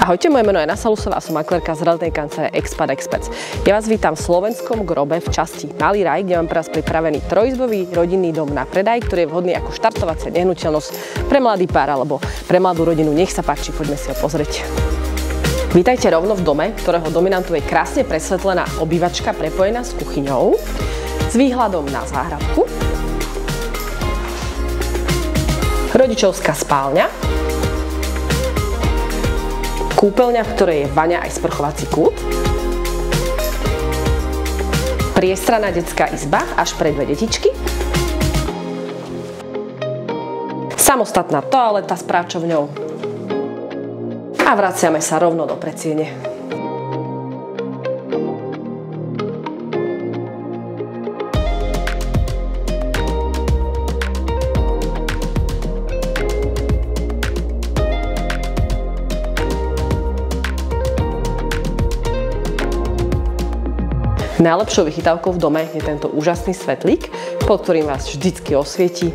Ahojte, moje meno je Anna Salusová a som maklerka z realitnej kancelárie Expat Experts. Ja vás vítam v slovenskom Grobe v časti Malý raj, kde mám pre vás pripravený trojizbový rodinný dom na predaj, ktorý je vhodný ako štartovacia nehnuteľnosť pre mladý pár alebo pre mladú rodinu. Nech sa páči, poďme si ho pozrieť. Vítajte rovno v dome, ktorého dominantou je krásne presvetlená obývačka prepojená s kuchyňou, s výhľadom na záhradku, rodičovská spálňa, kúpeľňa, v ktorej je vaňa aj sprchovací kút, priestranná detská izba až pre dve detičky, samostatná toaleta s práčovňou a vraciame sa rovno do predsiene. Najlepšou vychytávkou v dome je tento úžasný svetlík, pod ktorým vás vždycky osvietí.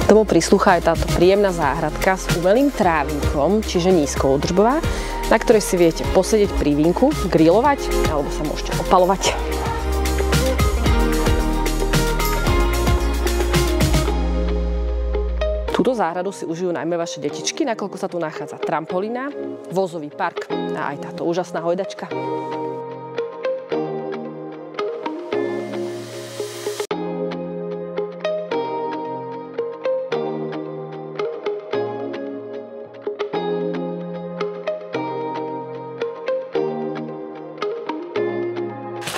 Tomu prislúcha aj táto príjemná záhradka s umelým trávinkom, čiže nízkoúdržbová, na ktorej si viete posedieť pri vínku, grilovať alebo sa môžete opalovať. Túto záhradu si užijú najmä vaše detičky, nakoľko sa tu nachádza trampolína, vozový park a aj táto úžasná hojdačka.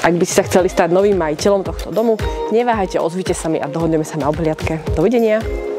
Ak by ste sa chceli stať novým majiteľom tohto domu, neváhajte, ozvite sa mi a dohodneme sa na obhliadke. Dovidenia!